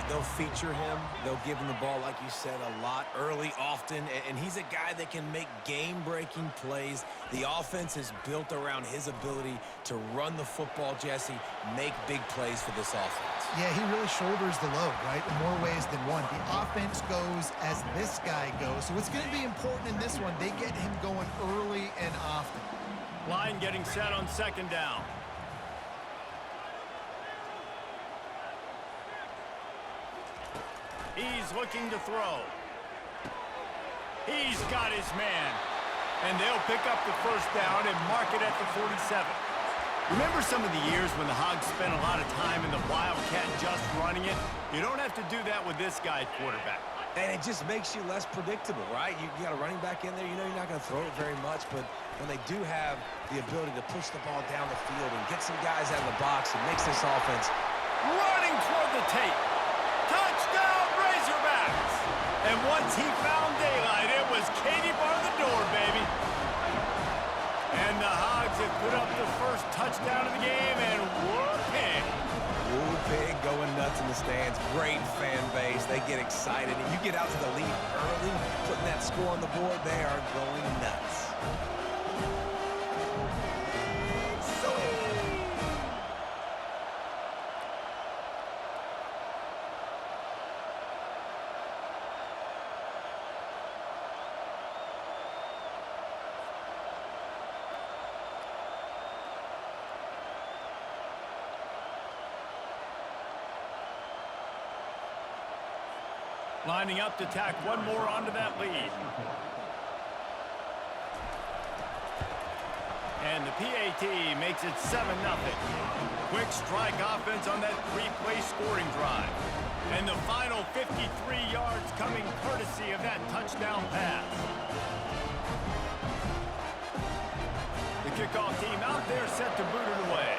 They'll feature him. They'll give him the ball, like you said, a lot, early, often, and he's a guy that can make game-breaking plays. The offense is built around his ability to run the football, Jesse, make big plays for this offense. Yeah, he really shoulders the load, right, in more ways than one. The offense goes as this guy goes, so it's going to be important in this one. They get him going early and often. Line getting set on second down. He's looking to throw. He's got his man. And they'll pick up the first down and mark it at the 47. Remember some of the years when the Hogs spent a lot of time in the Wildcat just running it? You don't have to do that with this guy at quarterback. And it just makes you less predictable, right? You got a running back in there. You know you're not going to throw it very much, but when they do have the ability to push the ball down the field and get some guys out of the box, it makes this offense running toward the tape. Touchdown, Razorbacks! And once he found daylight, it was Katie bar the door, baby. And the Hogs have put up the first touchdown of the game, and whooping. Woo pig going nuts in the stands. Great fan base. They get excited. And you get out to the lead early, putting that score on the board, they are going nuts. Lining up to tack one more onto that lead. And the PAT makes it 7-0. Quick strike offense on that three-play scoring drive. And the final 53 yards coming courtesy of that touchdown pass. The kickoff team out there set to boot it away.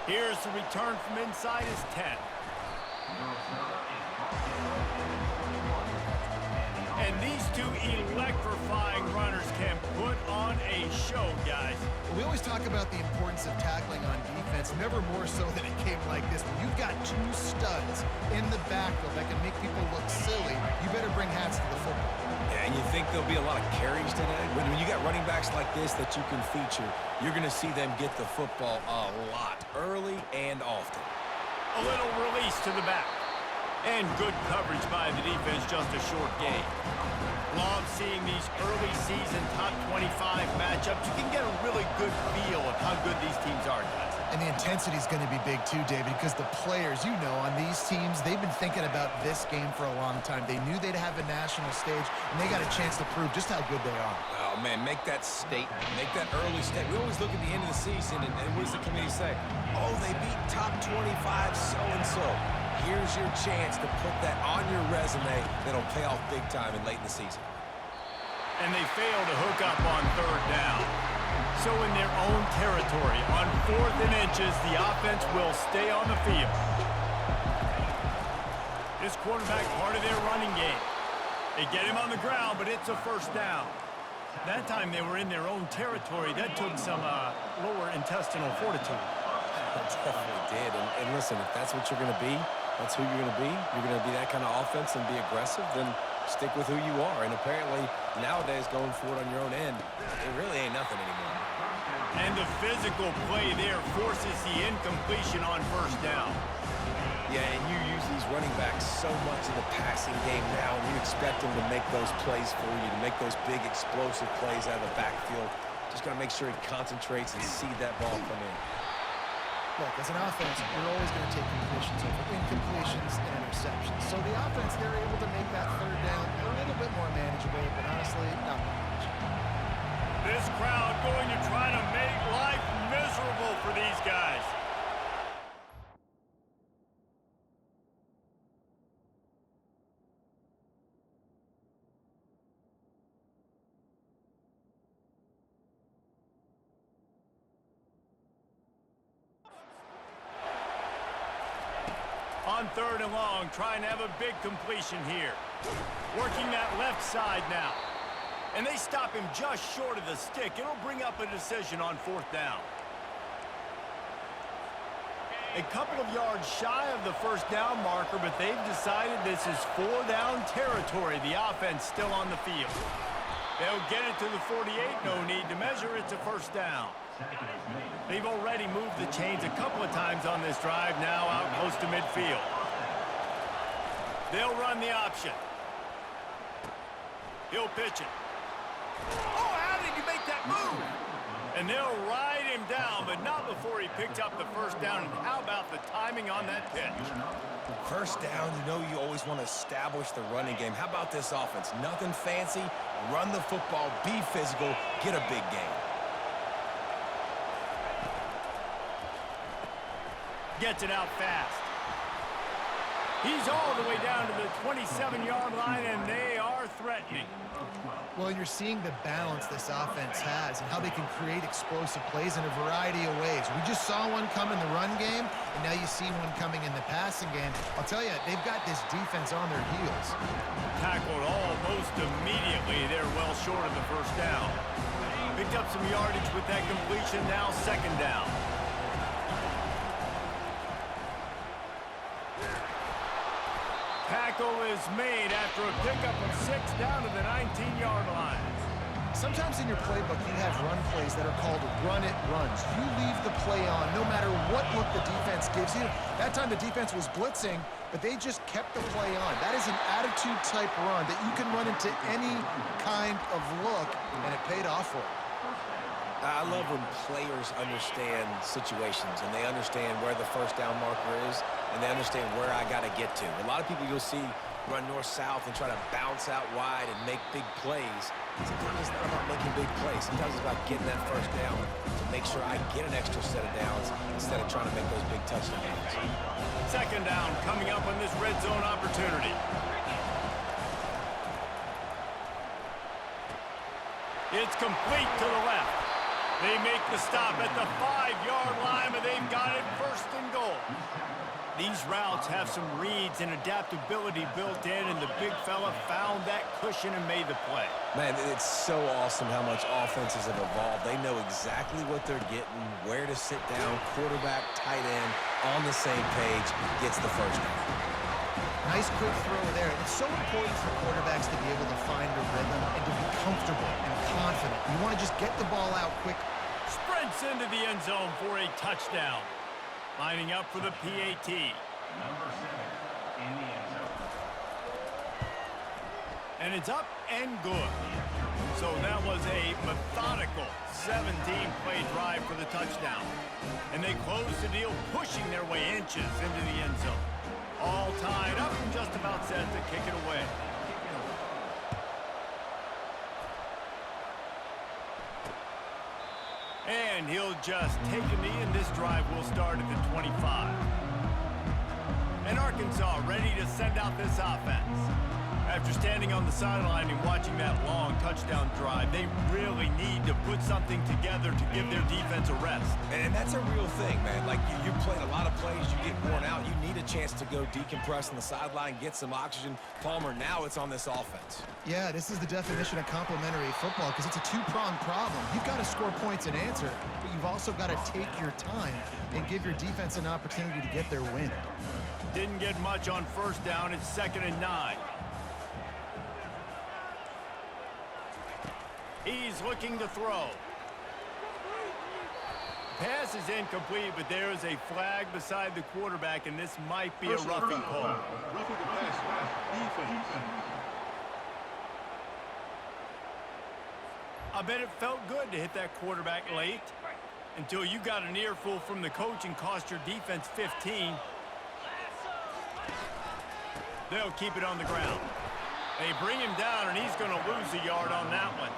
Here's the return from inside his 10. And these two electrifying runners can put on a show, guys. We always talk about the importance of tackling on defense, never more so than a game like this. When you've got two studs in the backfield that can make people look silly, you better bring hats to the football. Yeah, and you think there'll be a lot of carries today? When you got running backs like this that you can feature, you're going to see them get the football a lot, early and often. A little release to the back. And good coverage by the defense, just a short gain. Love seeing these early season top 25 matchups. You can get a really good feel of how good these teams are, guys. And the intensity is going to be big too, David, because the players, you know, on these teams, they've been thinking about this game for a long time. They knew they'd have a national stage, and they got a chance to prove just how good they are. Oh, man, make that statement. Make that early statement. We always look at the end of the season, and what does the committee say? Oh, they beat top 25 so-and-so. Here's your chance to put that on your resume that'll pay off big time and late in the season. And they fail to hook up on third down. So in their own territory, on 4th and inches, the offense will stay on the field. This quarterback part of their running game. They get him on the ground, but it's a first down. That time they were in their own territory. That took some lower intestinal fortitude. It definitely did. And listen, if that's what you're going to be, that's who you're going to be. You're going to be that kind of offense and be aggressive, then stick with who you are. And apparently, nowadays, going for it on your own end, it really ain't nothing anymore. And the physical play there forces the incompletion on first down. Yeah, and you use these running backs so much in the passing game now, and you expect them to make those plays for you, to make those big explosive plays out of the backfield. Just got to make sure he concentrates and see that ball come in. Look, as an offense, you're always going to take completions over incompletions and interceptions. So the offense, they're able to make that third down a little bit more manageable, but honestly, not much. This crowd going to try to make life miserable for these guys. On third and long, trying to have a big completion here. Working that left side now. And they stop him just short of the stick. It'll bring up a decision on fourth down. A couple of yards shy of the first down marker, but they've decided this is 4-down territory. The offense still on the field. They'll get it to the 48. No need to measure. It's a first down. They've already moved the chains a couple of times on this drive, now out close to midfield. They'll run the option. He'll pitch it. Oh, how did he make that move? And they'll ride him down, but not before he picked up the first down. And how about the timing on that pitch? First down, you know you always want to establish the running game. How about this offense? Nothing fancy. Run the football, be physical, get a big gain. Gets it out fast. He's all the way down to the 27-yard line, and they are threatening. Well, you're seeing the balance this offense has and how they can create explosive plays in a variety of ways. We just saw one come in the run game, and now you see one coming in the passing game. I'll tell you, they've got this defense on their heels. Tackled almost immediately. They're well short of the first down. Picked up some yardage with that completion, now second down. Tackle is made after a pickup of 6 down to the 19-yard line. Sometimes in your playbook, you have run plays that are called run-it runs. You leave the play on no matter what look the defense gives you. That time the defense was blitzing, but they just kept the play on. That is an attitude-type run that you can run into any kind of look, and it paid off for them. I love when players understand situations and they understand where the first down marker is and they understand where I got to get to. A lot of people you'll see run north-south and try to bounce out wide and make big plays. Sometimes it's not about making big plays. Sometimes it's about getting that first down to make sure I get an extra set of downs instead of trying to make those big touchdowns. Second down coming up on this red zone opportunity. It's complete to the left. They make the stop at the 5-yard line, but they've got it first and goal. These routes have some reads and adaptability built in, and the big fella found that cushion and made the play. Man, it's so awesome how much offenses have evolved. They know exactly what they're getting, where to sit down, quarterback, tight end, on the same page, gets the first down. Nice quick throw there. It's so important for quarterbacks to be able to find a rhythm and to be comfortable and confident. You want to just get the ball out quick. Sprints into the end zone for a touchdown. Lining up for the PAT. Number 7 in the end zone. And it's up and good. So that was a methodical 17-play drive for the touchdown. And they close the deal, pushing their way inches into the end zone. All tied up and just about set to kick it away. And he'll just take a knee, and this drive will start at the 25. And Arkansas ready to send out this offense. After standing on the sideline and watching that long touchdown drive, they really need to put something together to give their defense a rest. And that's a real thing, man. Like, you played a lot of plays, you get worn out, you need a chance to go decompress on the sideline, get some oxygen. Palmer, now it's on this offense. Yeah, this is the definition of complementary football because it's a two-pronged problem. You've got to score points and answer, but you've also got to take your time and give your defense an opportunity to get their win. Didn't get much on first down. It's 2nd and 9. He's looking to throw. Pass is incomplete, but there is a flag beside the quarterback, and this might be a roughing call. Roughing the pass. Defense. I bet it felt good to hit that quarterback late until you got an earful from the coach and cost your defense 15. They'll keep it on the ground. They bring him down, and he's going to lose a yard on that one.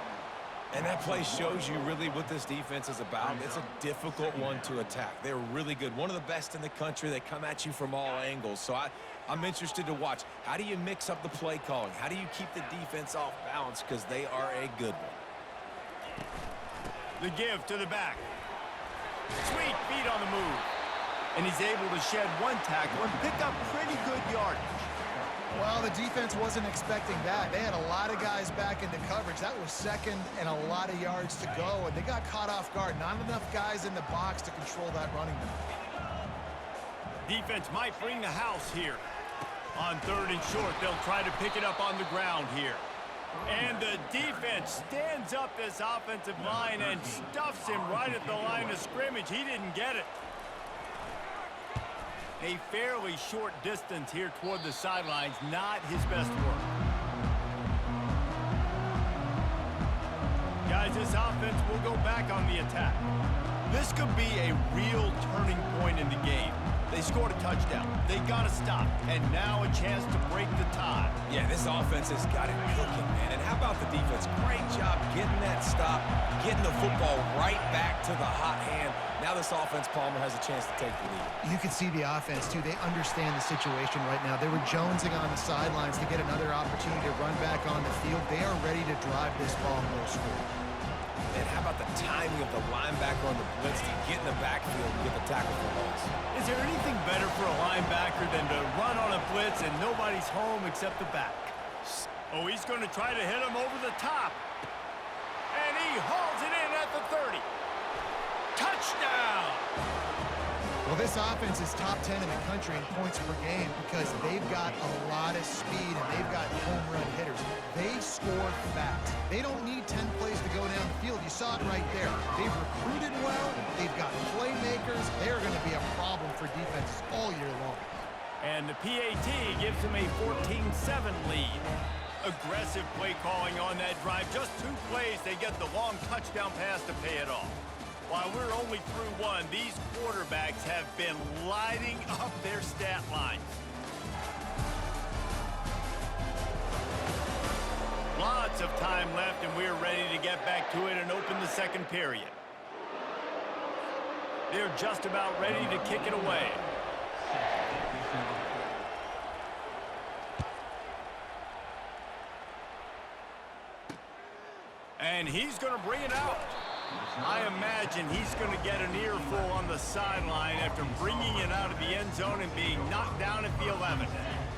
And that play shows you really what this defense is about. It's a difficult one to attack. They're really good. One of the best in the country. They come at you from all angles. So I'm interested to watch. How do you mix up the play calling? How do you keep the defense off balance? Because they are a good one. The give to the back. Sweet feet on the move. And he's able to shed one tackle and pick up pretty good yardage. Well, the defense wasn't expecting that. They had a lot of guys back into coverage. That was second and a lot of yards to go, and they got caught off guard. Not enough guys in the box to control that running back. defense might bring the house here. On 3rd and short, they'll try to pick it up on the ground here. And the defense stands up this offensive line and stuffs him right at the line of scrimmage. He didn't get it. A fairly short distance here toward the sidelines, not his best work. Guys, this offense will go back on the attack. This could be a real turning point in the game. They scored a touchdown. They got to stop. And now a chance to break the tie. Yeah, this offense has got it cooking, man. And how about the defense? Great job getting that stop, getting the football right back to the hot hand. Now this offense, Palmer, has a chance to take the lead. You can see the offense, too. They understand the situation right now. They were jonesing on the sidelines to get another opportunity to run back on the field. They are ready to drive this ball no score. And how about the timing of the linebacker on the blitz to get in the backfield and get the tackle for loss? Is there anything better for a linebacker than to run on a blitz and nobody's home except the back? Oh, he's going to try to hit him over the top. And he hauls it in at the 30. Touchdown! Well, this offense is top 10 in the country in points per game because they've got a lot of speed and they've got home run hitters. They score fast. They don't need 10 plays to go down the field. You saw it right there. They've recruited well. They've got playmakers. They're going to be a problem for defenses all year long. And the PAT gives them a 14-7 lead. Aggressive play calling on that drive. Just 2 plays, they get the long touchdown pass to pay it off. While we're only through 1, these quarterbacks have been lighting up their stat lines. Lots of time left, and we're ready to get back to it and open the second period. They're just about ready to kick it away. And he's going to bring it out. I imagine he's going to get an earful on the sideline after bringing it out of the end zone and being knocked down at the 11.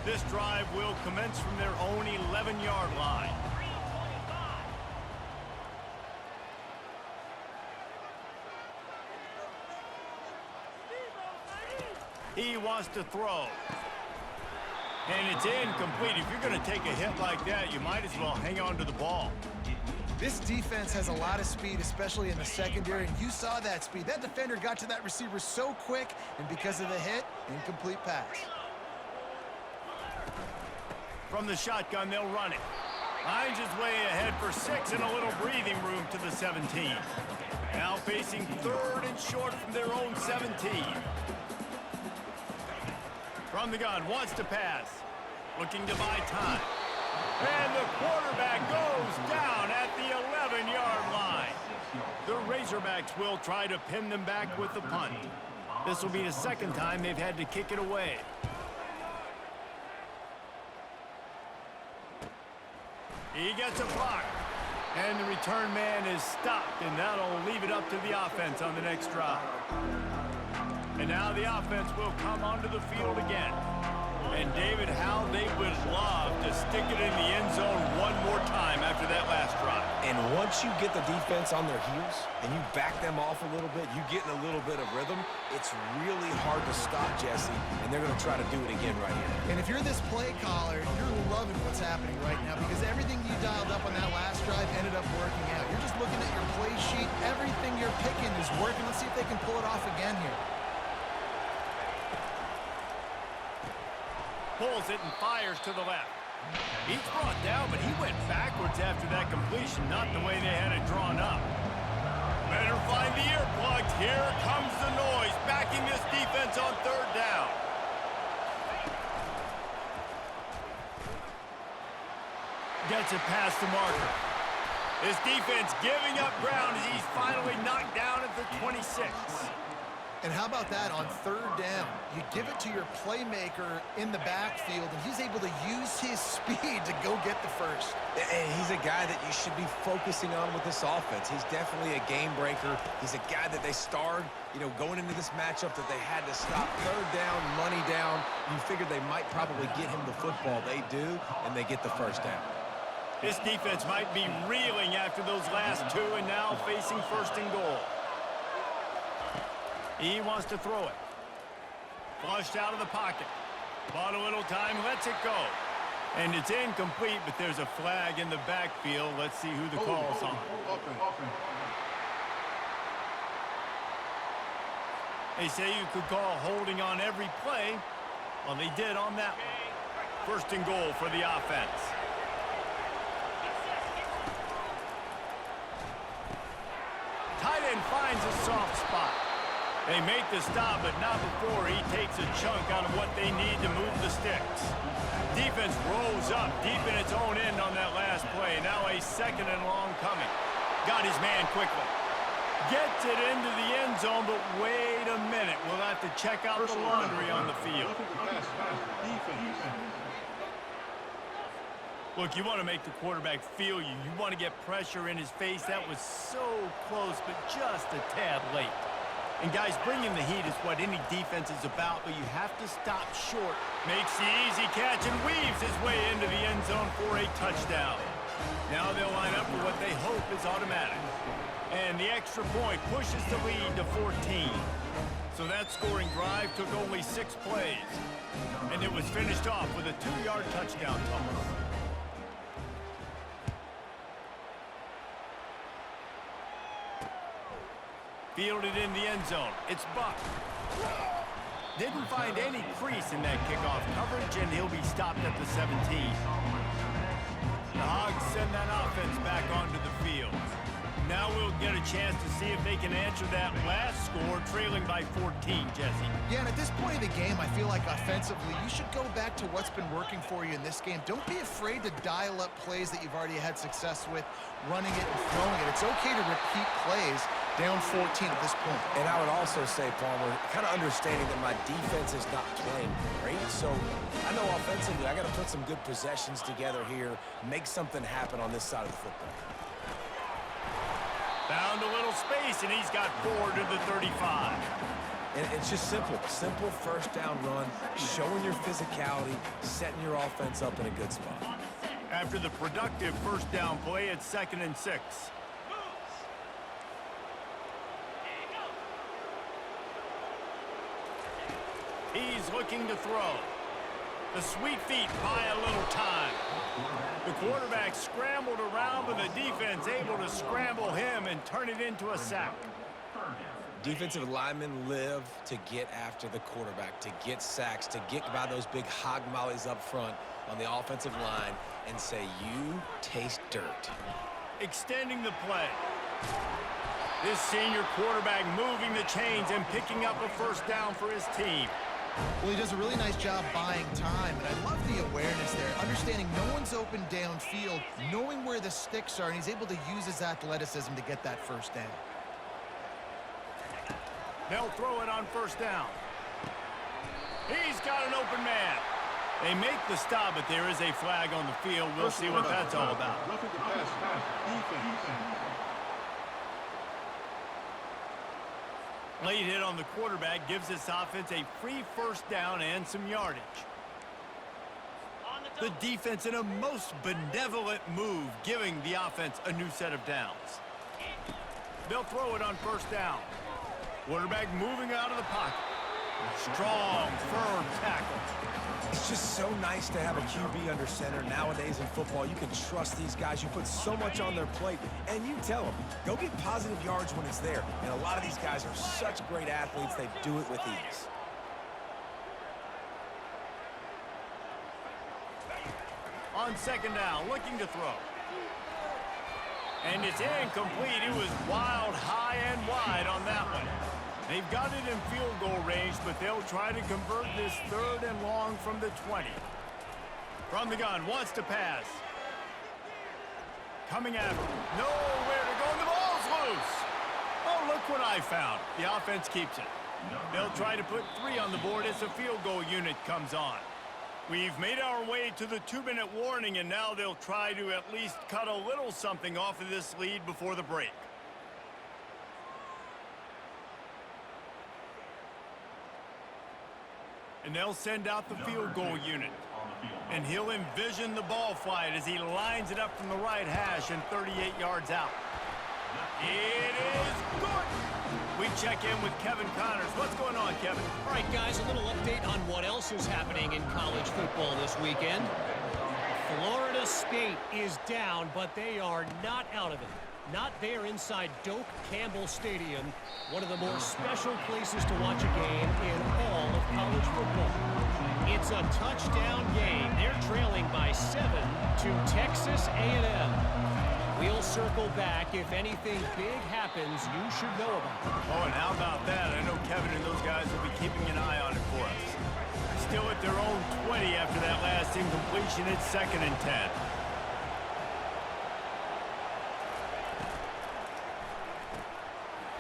This drive will commence from their own 11-yard line. He wants to throw. And it's incomplete. If you're going to take a hit like that, you might as well hang on to the ball. This defense has a lot of speed, especially in the secondary, and you saw that speed. That defender got to that receiver so quick, and because of the hit, incomplete pass. From the shotgun, they'll run it. Hines is way ahead for 6 and a little breathing room to the 17. Now facing 3rd and short from their own 17. From the gun, wants to pass. Looking to buy time. And the quarterback goes down at the 11-yard line. The Razorbacks will try to pin them back with the punt. This will be the second time they've had to kick it away. He gets a block. And the return man is stopped, and that'll leave it up to the offense on the next drive. And now the offense will come onto the field again. And David, how they would love to stick it in the end zone one more time after that last drive. And once you get the defense on their heels and you back them off a little bit, you get in a little bit of rhythm, it's really hard to stop, Jesse, and they're going to try to do it again right here. And if you're this play caller, you're loving what's happening right now because everything you dialed up on that last drive ended up working out. You're just looking at your play sheet. Everything you're picking is working. Let's see if they can pull it off again here. Pulls it and fires to the left. He's brought down, but he went backwards after that completion, not the way they had it drawn up. Better find the earplugs. Here comes the noise, backing this defense on 3rd down. Gets it past the marker. This defense giving up ground as he's finally knocked down at the 26. And how about that on 3rd down? You give it to your playmaker in the backfield, and he's able to use his speed to go get the first. And he's a guy that you should be focusing on with this offense. He's definitely a game breaker. He's a guy that they starred, going into this matchup that they had to stop. 3rd down, money down. You figured they might probably get him the football. They do, and they get the first down. This defense might be reeling after those last 2 and now facing 1st and goal. He wants to throw it. Flushed out of the pocket. Bought a little time, lets it go. And it's incomplete, but there's a flag in the backfield. Let's see who the call's on. They say you could call holding on every play. Well, they did on that one. First and goal for the offense. Tight end finds a soft spot. They make the stop, but not before he takes a chunk out of what they need to move the sticks. Defense rolls up deep in its own end on that last play. Now a second and long coming. Got his man quickly. Gets it into the end zone, but wait a minute. We'll have to check out the laundry on the field. Look, you want to make the quarterback feel you. You want to get pressure in his face. That was so close, but just a tad late. And guys, bringing the heat is what any defense is about, but you have to stop short. Makes the easy catch and weaves his way into the end zone for a touchdown. Now they'll line up for what they hope is automatic. And the extra point pushes the lead to 14. So that scoring drive took only 6 plays. And it was finished off with a 2-yard touchdown toss. Fielded in the end zone. It's Buck. Didn't find any crease in that kickoff coverage, and he'll be stopped at the 17. The Hogs send that offense back onto the field. Now we'll get a chance to see if they can answer that last score, trailing by 14, Jesse. Yeah, and at this point of the game, I feel like offensively, you should go back to what's been working for you in this game. Don't be afraid to dial up plays that you've already had success with, running it and throwing it. It's okay to repeat plays down 14 at this point. And I would also say, Palmer, kind of understanding that my defense is not playing great, so I know offensively I got to put some good possessions together here, make something happen on this side of the football. Found a little space, and he's got 4 to the 35. And it's just simple first down run, showing your physicality, setting your offense up in a good spot. After the productive first down play, it's 2nd and 6. He's looking to throw. The sweet feet buy a little time. The quarterback scrambled around, but the defense able to scramble him and turn it into a sack. Defensive linemen live to get after the quarterback, to get sacks, to get by those big hog mollies up front on the offensive line and say, you taste dirt. Extending the play. This senior quarterback moving the chains and picking up a first down for his team. Well, he does a really nice job buying time, and I love the awareness there, understanding no one's open downfield, knowing where the sticks are, and he's able to use his athleticism to get that first down. They'll throw it on first down. He's got an open man. They make the stop, but there is a flag on the field. We'll see what that's all about. Late hit on the quarterback gives this offense a free first down and some yardage. The defense in a most benevolent move, giving the offense a new set of downs. They'll throw it on first down. Quarterback moving out of the pocket. Strong, firm tackle. It's just so nice to have a QB under center. Nowadays in football, you can trust these guys. You put so much on their plate, and you tell them, go get positive yards when it's there. And a lot of these guys are such great athletes, they do it with ease. On second down, looking to throw. And it's incomplete. It was wild, high, and wide on that one. They've got it in field goal range, but they'll try to convert this 3rd and long from the 20. From the gun, wants to pass. Coming after. Nowhere to go, and the ball's loose. Oh, look what I found. The offense keeps it. They'll try to put 3 on the board as the field goal unit comes on. We've made our way to the 2-minute warning, and now they'll try to at least cut a little something off of this lead before the break. And they'll send out the field goal unit. And he'll envision the ball flight as he lines it up from the right hash and 38 yards out. It is good. We check in with Kevin Connors. What's going on, Kevin? All right, guys, a little update else is happening in college football this weekend? Florida State is down, but they are not out of it. Not there inside Doak Campbell Stadium, one of the more special places to watch a game in all of college football. It's a touchdown game. They're trailing by 7 to Texas A&M. We'll circle back. If anything big happens, you should know about it. Oh, and how about that? I know Kevin and those guys will be keeping an eye on it for us. Still at their own 20 after that last incompletion. It's 2nd and 10.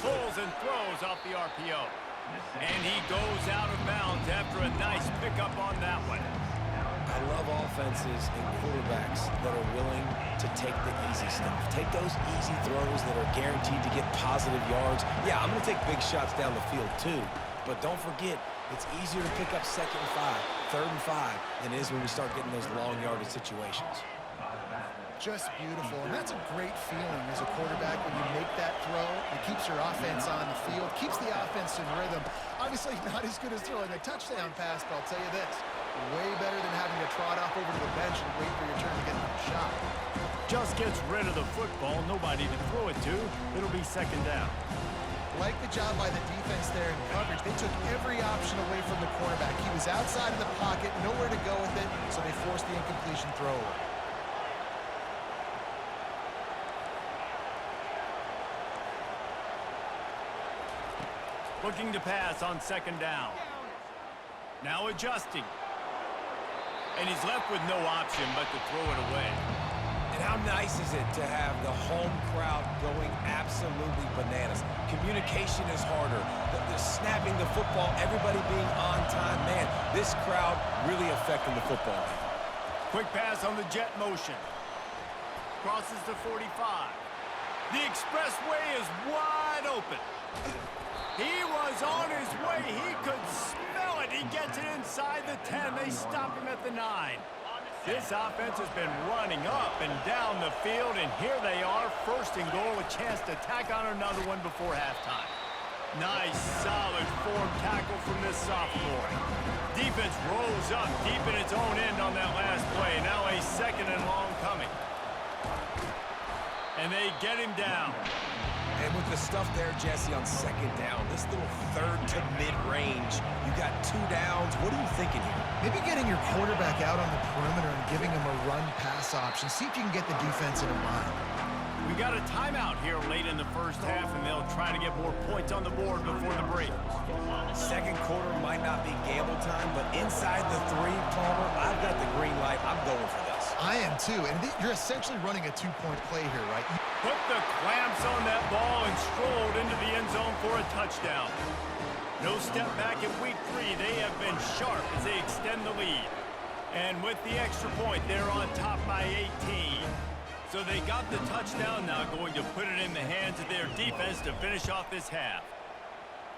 Pulls and throws off the RPO. And he goes out of bounds after a nice pickup on that one. I love offenses and quarterbacks that are willing to take the easy stuff. Take those easy throws that are guaranteed to get positive yards. Yeah, I'm going to take big shots down the field too. But don't forget, it's easier to pick up 2nd and 5, 3rd and 5 than it is when we start getting those long yardage situations. Just beautiful, and that's a great feeling as a quarterback when you make that throw. It keeps your offense on the field, keeps the offense in rhythm. Obviously not as good as throwing a touchdown pass, but I'll tell you this, way better than having to trot off over to the bench and wait for your turn to get another shot. Just gets rid of the football, nobody to throw it to. It'll be 2nd down. Like the job by the defense there in coverage. They took every option away from the quarterback. He was outside of the pocket, nowhere to go with it, so they forced the incompletion throw away. Looking to pass on 2nd down. Now adjusting. And he's left with no option but to throw it away. And how nice is it to have the home crowd going absolutely bananas? Communication is harder. The snapping the football, everybody being on time. Man, this crowd really affecting the football game. Quick pass on the jet motion. Crosses the 45. The expressway is wide open. He was on his way. He could smell it. He gets it inside the 10. They stop him at the 9. This offense has been running up and down the field, and here they are, 1st and goal, a chance to tack on another one before halftime. Nice, solid form tackle from this sophomore. Defense rolls up deep in its own end on that last play. Now a 2nd and long coming. And they get him down. And with the stuff there, Jesse, on 2nd down, this little 3rd to mid-range, you got 2 downs. What are you thinking here? Maybe getting your quarterback out on the perimeter and giving him a run-pass option. See if you can get the defense in a bind. We got a timeout here late in the 1st half, and they'll try to get more points on the board before the break. 2nd quarter might not be gamble time, but inside the 3, Palmer, I've got the green light. I'm going for this. I am too, and you're essentially running a 2-point play here, right? Put the clamps on that ball and strolled into the end zone for a touchdown. No step back in week 3. They have been sharp as they extend the lead. And with the extra point, they're on top by 18. So they got the touchdown, now going to put it in the hands of their defense to finish off this half.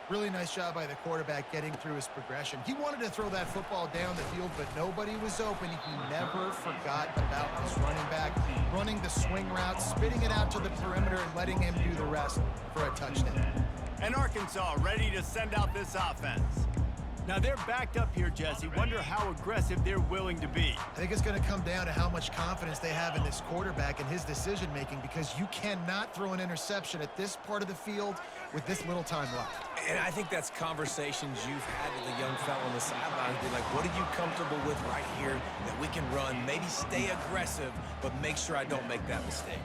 Really nice job by the quarterback getting through his progression. He wanted to throw that football down the field, but nobody was open. He never forgot about this running back, running the swing route, spitting it out to the perimeter, and letting him do the rest for a touchdown. And Arkansas ready to send out this offense. Now they're backed up here, Jesse. Wonder how aggressive they're willing to be. I think it's going to come down to how much confidence they have in this quarterback and his decision-making, because you cannot throw an interception at this part of the field with this little time left. And I think that's conversations you've had with a young fella on the sideline. Be like, what are you comfortable with right here that we can run? Maybe stay aggressive, but make sure I don't make that mistake.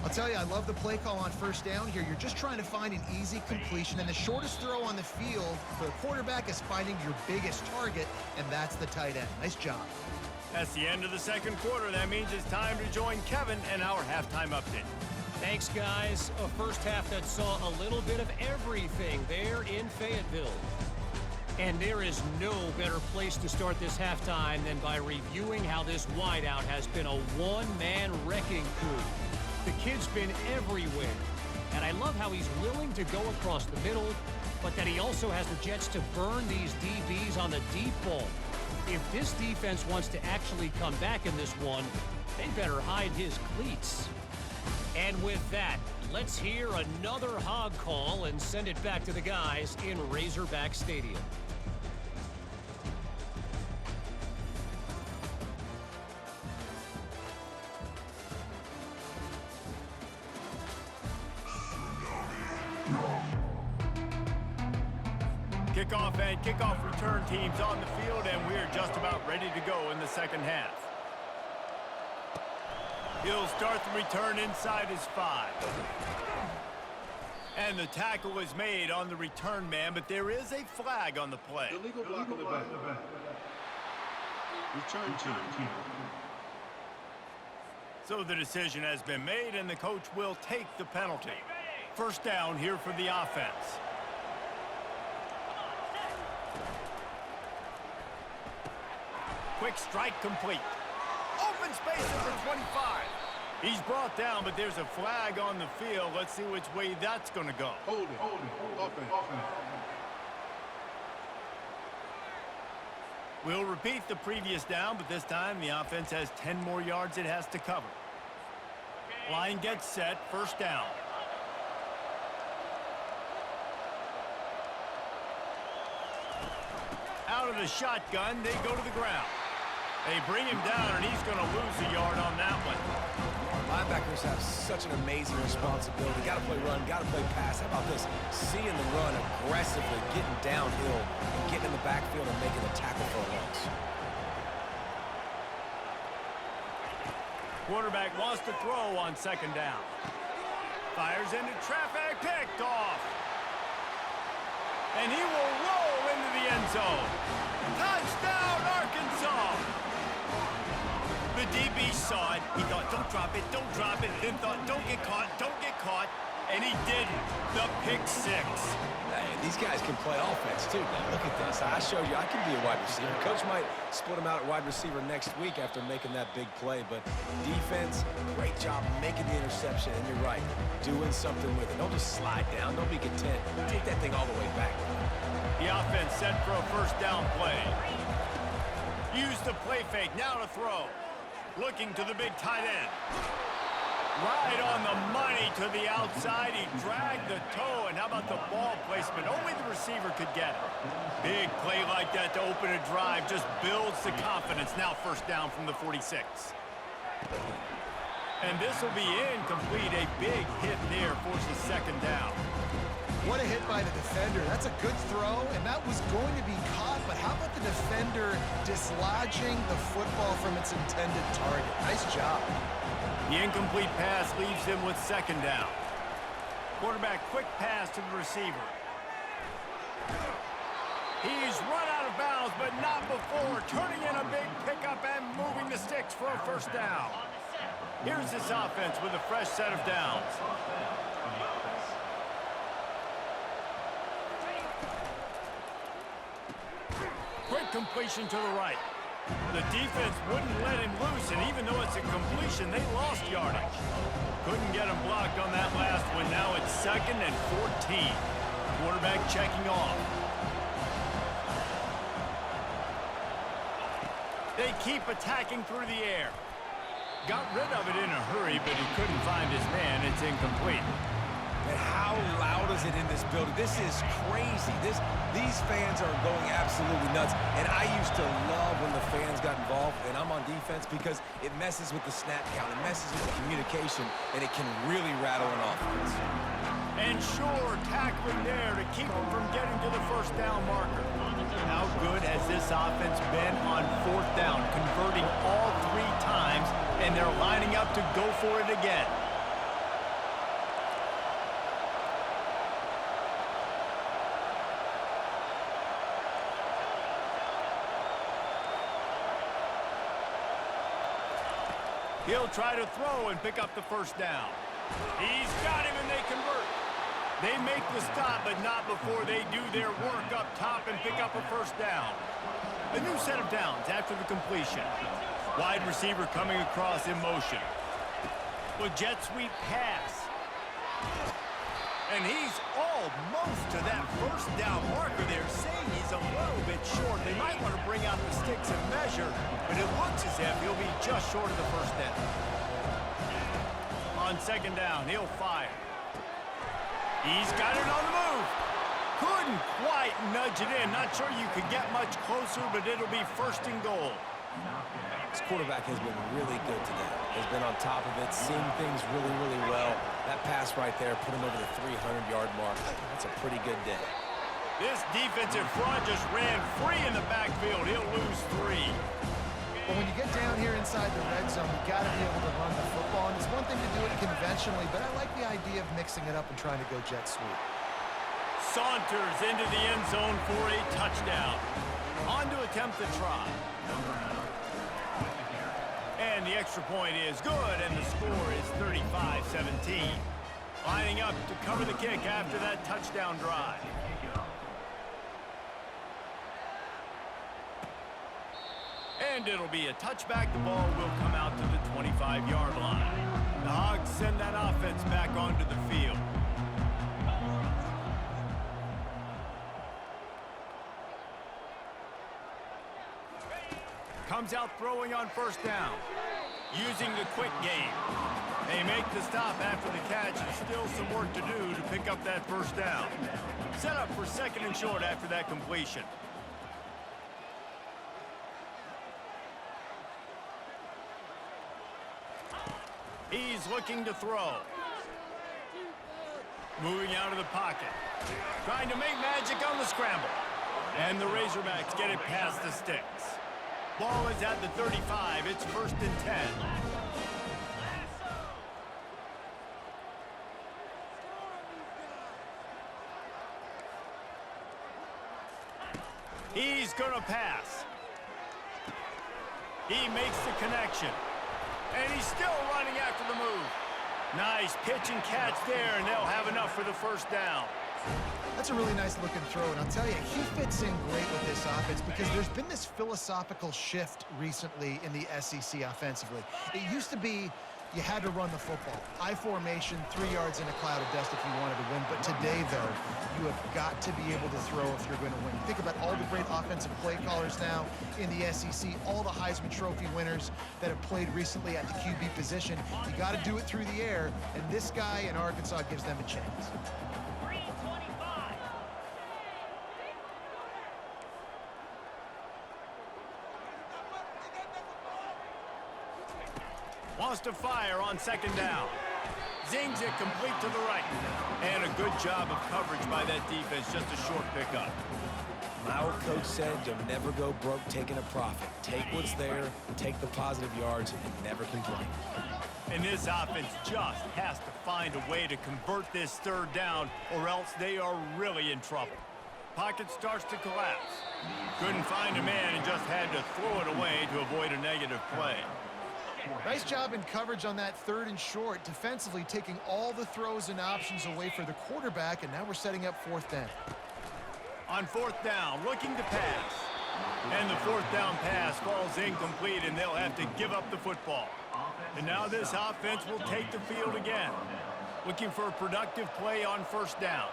I'll tell you, I love the play call on 1st down here. You're just trying to find an easy completion, and the shortest throw on the field for the quarterback is finding your biggest target, and that's the tight end. Nice job. That's the end of the 2nd quarter. That means it's time to join Kevin and our halftime update. Thanks, guys. A 1st half that saw a little bit of everything there in Fayetteville. And there is no better place to start this halftime than by reviewing how this wideout has been a one-man wrecking crew. The kid's been everywhere, and I love how he's willing to go across the middle, but that he also has the jets to burn these DBs on the deep ball. If this defense wants to actually come back in this one, they better hide his cleats. And with that, let's hear another hog call and send it back to the guys in Razorback Stadium. Kickoff and kickoff return teams on the field, and we're just about ready to go in the second half. He'll start the return inside his 5. And the tackle is made on the return man, but there is a flag on the play. Illegal block on the back. Return team. So the decision has been made, and the coach will take the penalty. First down here for the offense. Quick strike complete. Open space number 25. He's brought down, but there's a flag on the field. Let's see which way that's going to go. Hold it. Offense. We'll repeat the previous down, but this time the offense has 10 more yards it has to cover. Line gets set, first down. Out of the shotgun, they go to the ground. They bring him down, and he's going to lose a yard on that one. Linebackers have such an amazing responsibility. Got to play run, got to play pass. How about this? Seeing the run aggressively, getting downhill, and getting in the backfield and making a tackle for a loss. Quarterback wants to throw on second down. Fires into traffic, picked off. And he will roll into the end zone. Touchdown, Arkansas! The DB saw it. He thought, don't drop it, then thought, don't get caught, and he didn't. The pick 6. Hey, these guys can play offense, too, man. Look at this. I showed you I can be a wide receiver. Coach might split him out at wide receiver next week after making that big play, but defense, great job making the interception, and you're right, doing something with it. Don't just slide down. Don't be content. Take that thing all the way back. The offense set for a first down play. Use the play fake, now to throw. Looking to the big tight end. Right on the money to the outside. He dragged the toe, and how about the ball placement? Only the receiver could get it. Big play like that to open a drive just builds the confidence. Now first down from the 46. And this will be incomplete. A big hit there forces second down. What a hit by the defender. That's a good throw, and that was going to be caught, but how about the defender dislodging the football from its intended target? Nice job. The incomplete pass leaves him with second down. Quarterback quick pass to the receiver. He's run out of bounds, but not before. Turning in a big pickup and moving the sticks for a first down. Here's this offense with a fresh set of downs. Quick completion to the right. The defense wouldn't let him loose, and even though it's a completion, they lost yardage. Couldn't get him blocked on that last one. Now it's 2nd and 14. Quarterback checking off. They keep attacking through the air. Got rid of it in a hurry, but he couldn't find his man. It's incomplete. And how loud is it in this building? This is crazy. These fans are going absolutely nuts. And I used to love when the fans got involved, and I'm on defense, because it messes with the snap count. It messes with the communication, and it can really rattle an offense. And sure, tackling there to keep him from getting to the first down marker. How good has this offense been on fourth down, converting all 3 times, and they're lining up to go for it again. He'll try to throw and pick up the first down. He's got him, and they convert. They make the stop, but not before they do their work up top and pick up a first down. A new set of downs after the completion. Wide receiver coming across in motion. With jet sweep pass. And he's almost to that first down marker there, saying he's a little bit short. They might want to bring out the sticks and measure, but it looks as if he'll be just short of the first down. On second down, he'll fire. He's got it on the move. Couldn't quite nudge it in. Not sure you could get much closer, but it'll be first and goal. This quarterback has been really good today. Has been on top of it, seeing things really, really well. That pass right there put him over the 300-yard mark. That's a pretty good day. This defensive front just ran free in the backfield. He'll lose 3. But when you get down here inside the red zone, you got to be able to run the football. And it's one thing to do it conventionally, but I like the idea of mixing it up and trying to go jet sweep. Saunters into the end zone for a touchdown. On to attempt the try. And the extra point is good, and the score is 35-17. Lining up to cover the kick after that touchdown drive. And it'll be a touchback. The ball will come out to the 25-yard line. The Hogs send that offense back onto the field. Comes out throwing on first down. Using the quick game. They make the stop after the catch, and still some work to do to pick up that first down. Set up for 2nd and short after that completion. He's looking to throw. Moving out of the pocket. Trying to make magic on the scramble. And the Razorbacks get it past the sticks. Ball is at the 35. It's 1st and 10. He's going to pass. He makes the connection. And he's still running after the move. Nice pitch and catch there, and they'll have enough for the first down. That's a really nice looking throw, and I'll tell you, he fits in great with this offense because there's been this philosophical shift recently in the SEC offensively. It used to be you had to run the football. I formation, 3 yards in a cloud of dust if you wanted to win. But today, though, you have got to be able to throw if you're going to win. Think about all the great offensive play callers now in the SEC, all the Heisman Trophy winners that have played recently at the QB position. You got to do it through the air, and this guy in Arkansas gives them a chance. Wants to fire on 2nd down. Zings it complete to the right. And a good job of coverage by that defense, just a short pickup. My old coach said you'll never go broke taking a profit. Take what's there, take the positive yards, and never complain. And this offense just has to find a way to convert this 3rd down, or else they are really in trouble. Pocket starts to collapse. Couldn't find a man and just had to throw it away to avoid a negative play. Nice job in coverage on that 3rd and short, defensively taking all the throws and options away for the quarterback, and now we're setting up 4th down. On 4th down, looking to pass. And the 4th down pass falls incomplete, and they'll have to give up the football. And now this offense will take the field again, looking for a productive play on 1st down.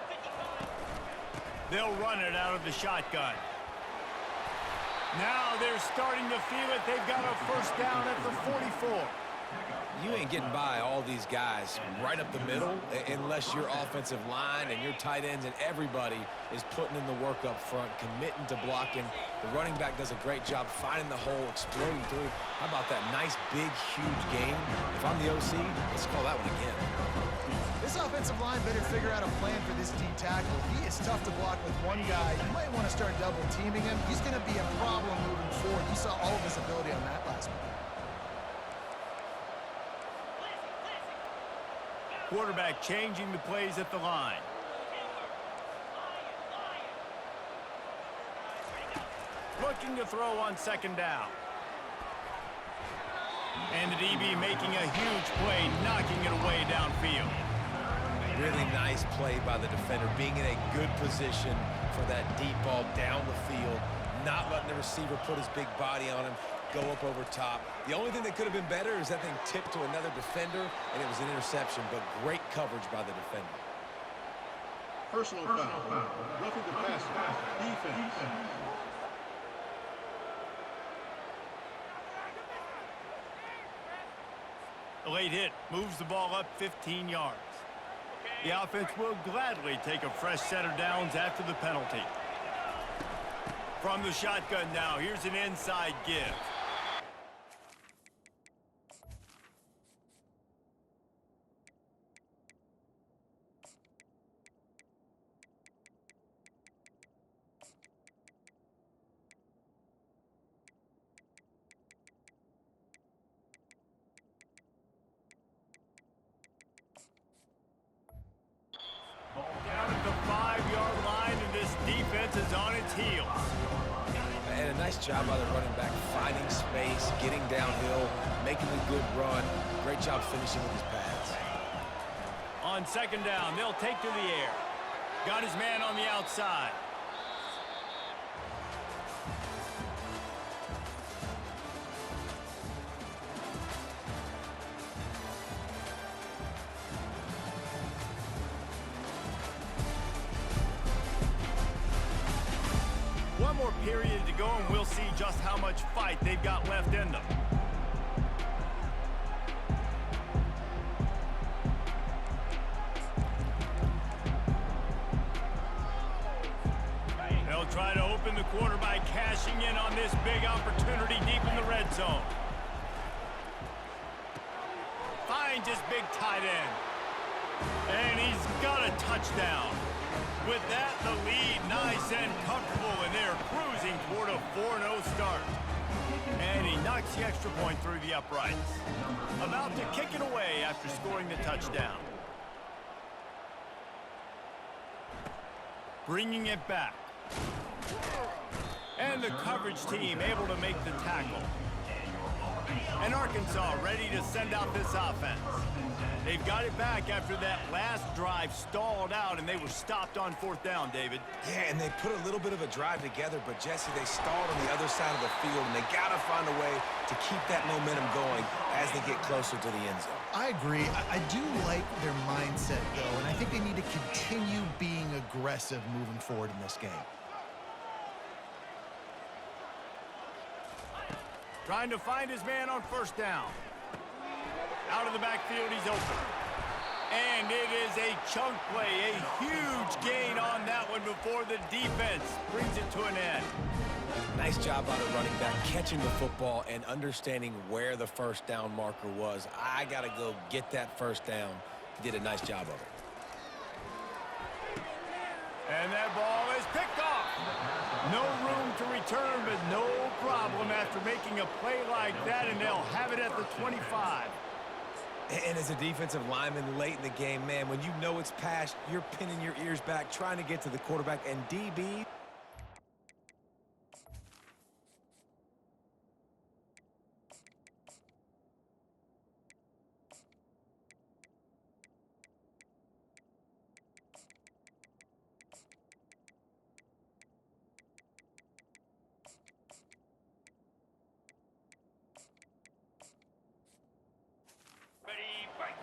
They'll run it out of the shotgun. Now they're starting to feel it. They've got a 1st down at the 44. You ain't getting by all these guys right up the middle unless your offensive line and your tight ends and everybody is putting in the work up front, committing to blocking. The running back does a great job finding the hole, exploding through. How about that nice, big, huge game? If I'm the OC, let's call that one again. This offensive line better figure out a plan for this D tackle. He is tough to block with one guy. You might want to start double teaming him. He's going to be a problem moving forward. You saw all of his ability on that last one. Quarterback changing the plays at the line. Looking to throw on 2nd down. And the DB making a huge play, knocking it away downfield. Really nice play by the defender, being in a good position for that deep ball down the field, not letting the receiver put his big body on him, go up over top. The only thing that could have been better is that thing tipped to another defender, and it was an interception, but great coverage by the defender. Personal foul. Roughing the passer. Defense. A late hit moves the ball up 15 yards. The offense will gladly take a fresh set of downs after the penalty. From the shotgun now, here's an inside give. Nice job by the running back, finding space, getting downhill, making a good run. Great job finishing with his pads. On second down, they'll take to the air. Got his man on the outside. One more period to go, and we'll see just how much fight they've got left in them. They'll try to open the quarter by cashing in on this big opportunity deep in the red zone. Finds his big tight end. And he's got a touchdown. With that, the lead nice and comfortable, and they're cruising toward a 4-0 start. And he knocks the extra point through the uprights. About to kick it away after scoring the touchdown. Bringing it back. And the coverage team able to make the tackle. And Arkansas ready to send out this offense. They've got it back after that last drive stalled out, and they were stopped on fourth down, David. Yeah, and they put a little bit of a drive together, but Jesse, they stalled on the other side of the field, and they got to find a way to keep that momentum going as they get closer to the end zone. I agree. I do like their mindset, though, and I think they need to continue being aggressive moving forward in this game. Trying to find his man on first down. Out of the backfield, he's open. And it is a chunk play, a huge gain on that one before the defense brings it to an end. Nice job by the running back, catching the football and understanding where the first down marker was. I got to go get that first down. He did a nice job of it. And that ball is picked off. No room to return, but no problem after making a play like that, and they'll have it at the 25. And as a defensive lineman late in the game, man, when you know it's past, you're pinning your ears back, trying to get to the quarterback, and DB.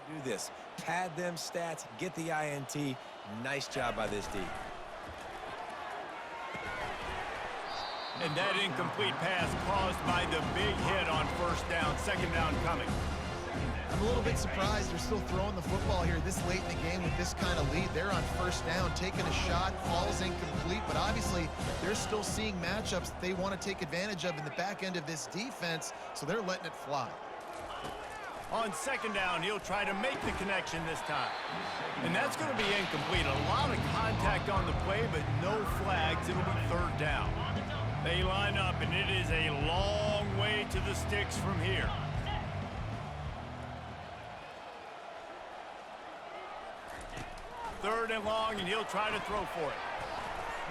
Do this. Pad them stats, get the INT. Nice job by this D. And that incomplete pass caused by the big hit on first down, second down coming. I'm a little bit surprised they're still throwing the football here this late in the game with this kind of lead. They're on first down, taking a shot, falls incomplete, but obviously they're still seeing matchups that they want to take advantage of in the back end of this defense, so they're letting it fly. On second down, he'll try to make the connection this time. And that's going to be incomplete. A lot of contact on the play, but no flags. It'll be third down. They line up, and it is a long way to the sticks from here. Third and long, and he'll try to throw for it.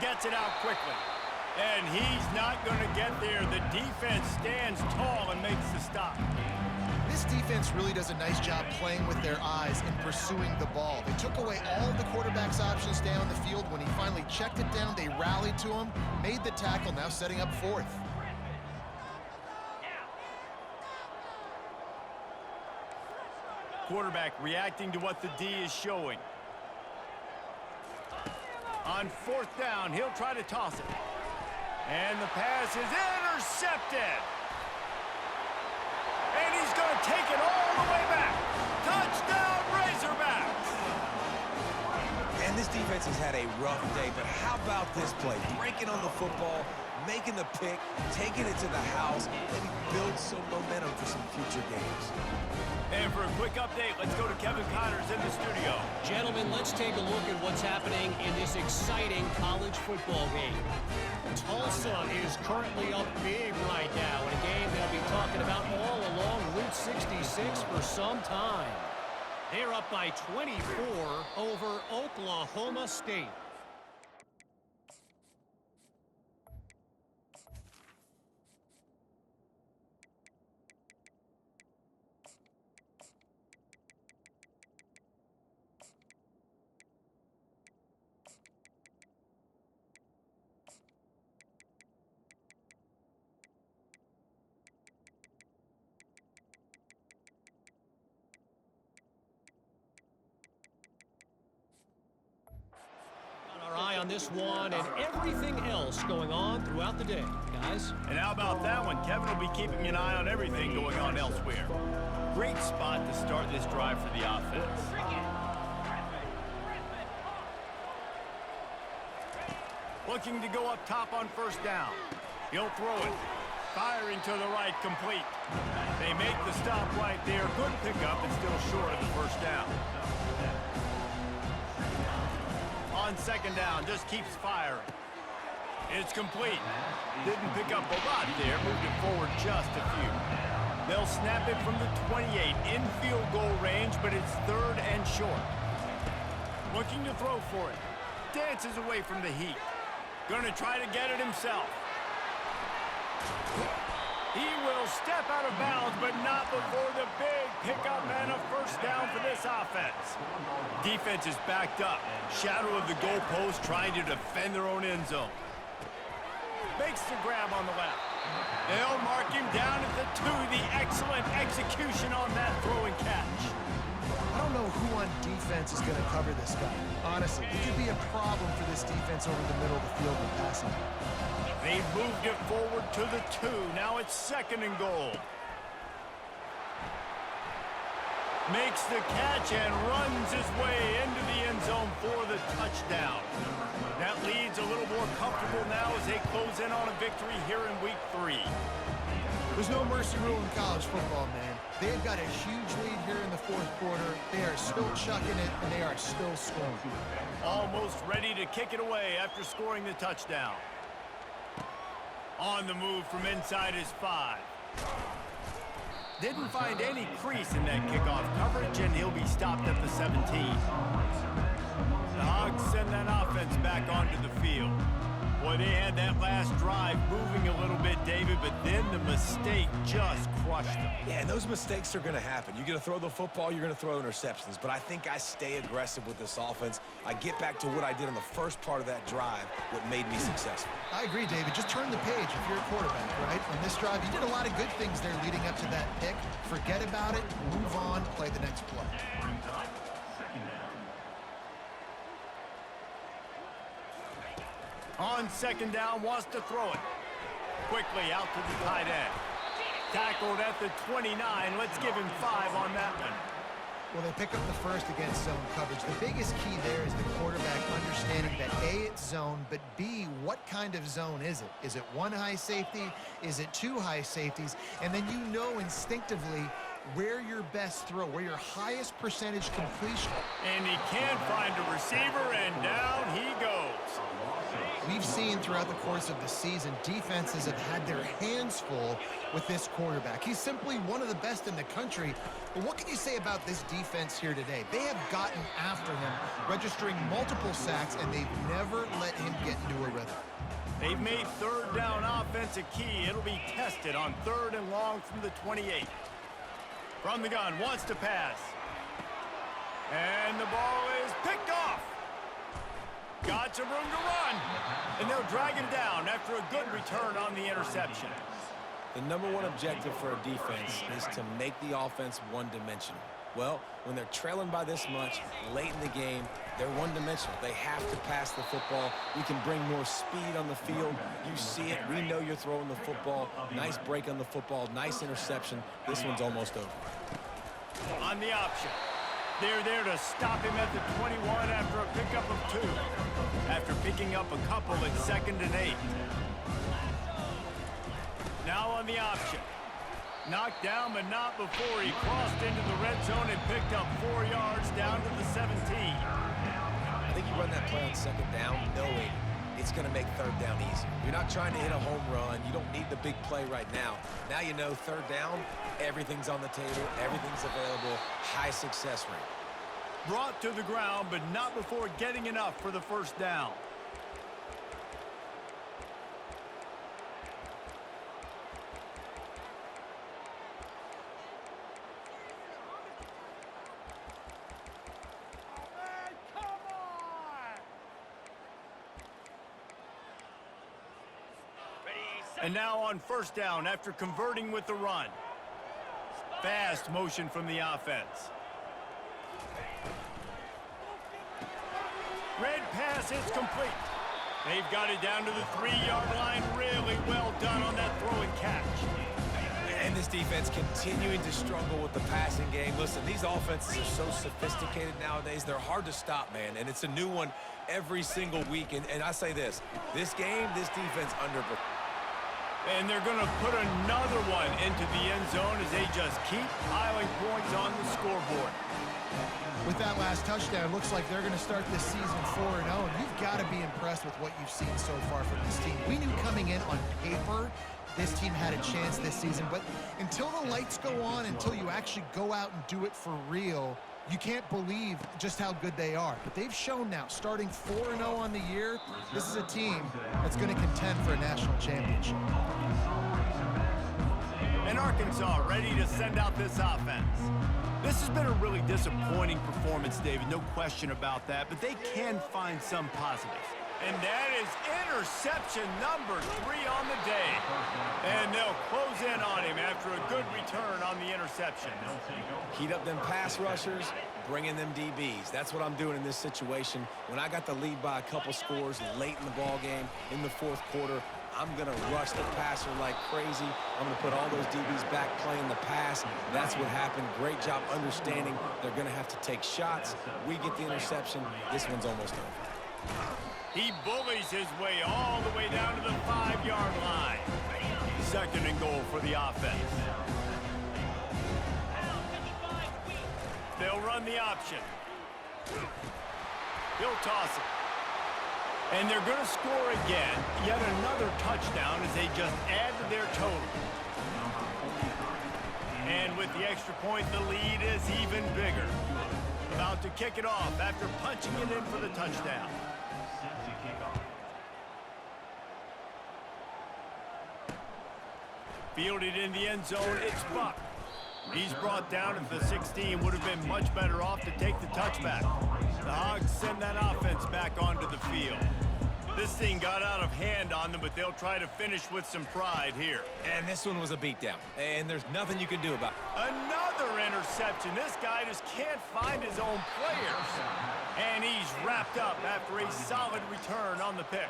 Gets it out quickly. And he's not going to get there. The defense stands tall and makes the stop. This defense really does a nice job playing with their eyes and pursuing the ball. They took away all of the quarterback's options down the field. When he finally checked it down, they rallied to him, made the tackle, now setting up fourth. Quarterback reacting to what the D is showing. On fourth down, he'll try to toss it. And the pass is intercepted. And he's going to take it all the way back. Touchdown, Razorbacks! And this defense has had a rough day, but how about this play? Breaking on the football, making the pick, taking it to the house, maybe build some momentum for some future games. And for a quick update, let's go to Kevin Connors in the studio. Gentlemen, let's take a look at what's happening in this exciting college football game. Tulsa is currently up big right now in a game they'll be talking about all along Route 66 for some time. They're up by 24 over Oklahoma State. this one and everything else going on throughout the day, guys. And how about that one? Kevin will be keeping an eye on everything going on elsewhere. Great spot to start this drive for the offense. Looking to go up top on first down. He'll throw it. Firing to the right, complete. They make the stop right there. Good pickup and still short of the first down. On second down, just keeps firing. It's complete. Didn't pick up a lot there. Moved it forward just a few. They'll snap it from the 28 in field goal range, but it's third and short. Looking to throw for it. Dances away from the heat. Gonna try to get it himself. He will step out of bounds, but not before the big pickup and a first down for this offense. Defense is backed up. Shadow of the goalpost trying to defend their own end zone. Makes the grab on the left. They'll mark him down at the 2. The excellent execution on that throw and catch. I don't know who on defense is going to cover this guy. Honestly, it could be a problem for this defense over the middle of the field in passing. They moved it forward to the 2. Now it's second and goal. Makes the catch and runs his way into the end zone for the touchdown. That lead's a little more comfortable now as they close in on a victory here in week 3. There's no mercy rule in college football, man. They've got a huge lead here in the fourth quarter. They are still chucking it, and they are still scoring. Almost ready to kick it away after scoring the touchdown. On the move from inside his 5. Didn't find any crease in that kickoff coverage, and he'll be stopped at the 17. The Hogs send that offense back onto the field. Boy, they had that last drive moving a little bit, David, but then the mistake just crushed them. Yeah, and those mistakes are going to happen. You're going to throw the football, you're going to throw interceptions. But I think I stay aggressive with this offense. I get back to what I did in the first part of that drive, what made me successful. I agree, David. Just turn the page if you're a quarterback, right? On this drive, you did a lot of good things there leading up to that pick. Forget about it, move on, play the next play. On second down, wants to throw it. Quickly out to the tight end. Tackled at the 29. Let's give him 5 on that one. Well, they pick up the first against zone coverage. The biggest key there is the quarterback understanding that A, it's zone, but B, what kind of zone is it? Is it 1 high safety? Is it 2 high safeties? And then you know instinctively where your best throw, where your highest percentage completion. And he can't find a receiver, and down he goes. We've seen throughout the course of the season, defenses have had their hands full with this quarterback. He's simply one of the best in the country. But what can you say about this defense here today? They have gotten after him, registering multiple sacks, and they've never let him get into a rhythm. They've made third down offense a key. It'll be tested on 3rd and long from the 28. From the gun, wants to pass. And the ball is picked off. Got some room to run. And they'll drag him down after a good return on the interception. The #1 objective for a defense is to make the offense one-dimensional. Well, when they're trailing by this much late in the game, they're one-dimensional. They have to pass the football. You can bring more speed on the field. You see it. We know you're throwing the football. Nice break on the football. Nice interception. This one's almost over. On the option. They're there to stop him at the 21 after a pickup of 2. After picking up a couple at 2nd and 8. Now on the option. Knocked down, but not before he crossed into the red zone and picked up 4 yards down to the 17. I think you run that play on 2nd down, knowing it's going to make 3rd down easy. You're not trying to hit a home run. You don't need the big play right now. Now you know 3rd down, everything's on the table, everything's available, high success rate. Brought to the ground, but not before getting enough for the first down. And now on first down after converting with the run. Fast motion from the offense. Red pass is complete. They've got it down to the 3-yard line. Really well done on that throw and catch. And this defense continuing to struggle with the passing game. Listen, these offenses are so sophisticated nowadays. They're hard to stop, man. And it's a new one every single week. And I say this game, this defense underperformed. And they're going to put another one into the end zone as they just keep piling points on the scoreboard. With that last touchdown, it looks like they're going to start this season 4-0. And you've got to be impressed with what you've seen so far from this team. We knew coming in on paper this team had a chance this season, but until the lights go on, until you actually go out and do it for real, you can't believe just how good they are. But they've shown now, starting 4-0 on the year, this is a team that's going to contend for a national championship. And Arkansas ready to send out this offense. This has been a really disappointing performance, David, no question about that, but they can find some positives. And that is interception number 3 on the day. And they'll close in on him after a good return on the interception. Heat up them pass rushers, bring in them DBs. That's what I'm doing in this situation. When I got the lead by a couple scores late in the ball game, in the fourth quarter, I'm going to rush the passer like crazy. I'm going to put all those DBs back playing the pass. That's what happened. Great job understanding they're going to have to take shots. We get the interception. This one's almost over. He bullies his way all the way down to the 5-yard line. 2nd and goal for the offense. They'll run the option. He'll toss it. And they're going to score again. Yet another touchdown as they just add to their total. And with the extra point, the lead is even bigger. About to kick it off after punching it in for the touchdown. Fielded in the end zone, it's Buck. He's brought down at the 16. Would have been much better off to take the touchback. The Hogs send that offense back onto the field. This thing got out of hand on them, but they'll try to finish with some pride here. And this one was a beatdown, and there's nothing you can do about it. Another interception. This guy just can't find his own players. And he's wrapped up after a solid return on the pick.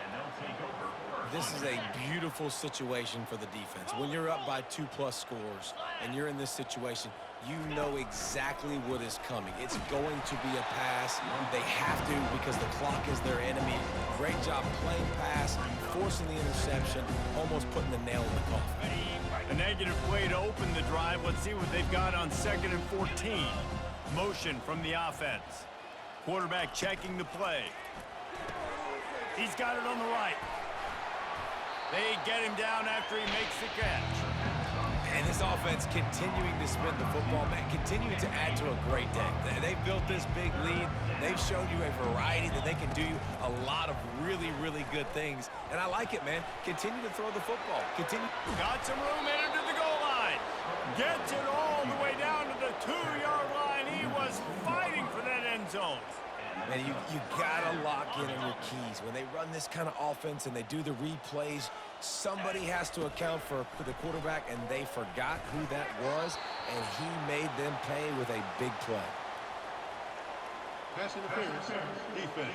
This is a beautiful situation for the defense. When you're up by 2+ scores and you're in this situation, you know exactly what is coming. It's going to be a pass. They have to because the clock is their enemy. Great job playing pass, forcing the interception, almost putting the nail in the coffin. A negative play to open the drive. Let's see what they've got on 2nd and 14. Motion from the offense. Quarterback checking the play. He's got it on the right. They get him down after he makes the catch. And this offense continuing to spin the football, man, continuing to add to a great day. They've built this big lead. They've shown you a variety that they can do a lot of really, really good things. And I like it, man. Continue to throw the football. Continue. Got some room in to the goal line. Gets it all the way down to the 2-yard line. He was fighting for that end zone. Man, you got to lock in on your keys. When they run this kind of offense and they do the replays, somebody has to account for the quarterback, and they forgot who that was, and he made them pay with a big play. Pass interference, defense.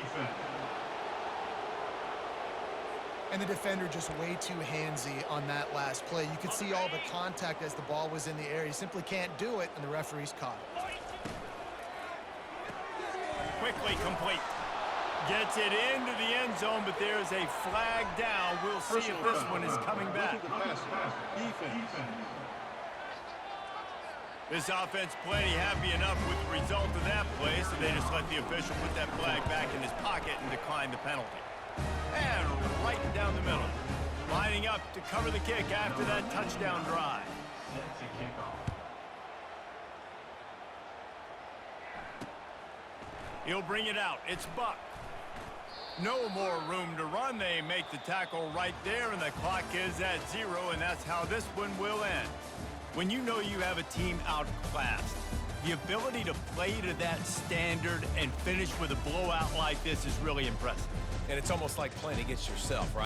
And the defender just way too handsy on that last play. You could see all the contact as the ball was in the air. He simply can't do it, and the referee's caught it. Quickly complete. Gets it into the end zone, but there's a flag down. We'll see if this one is coming back. Defense. This offense plenty happy enough with the result of that play, so they just let the official put that flag back in his pocket and decline the penalty. And right down the middle. Lining up to cover the kick after that touchdown drive. He'll bring it out. It's Buck. No more room to run. They make the tackle right there, and the clock is at 0, and that's how this one will end. When you know you have a team outclassed, the ability to play to that standard and finish with a blowout like this is really impressive. And it's almost like playing against yourself, right?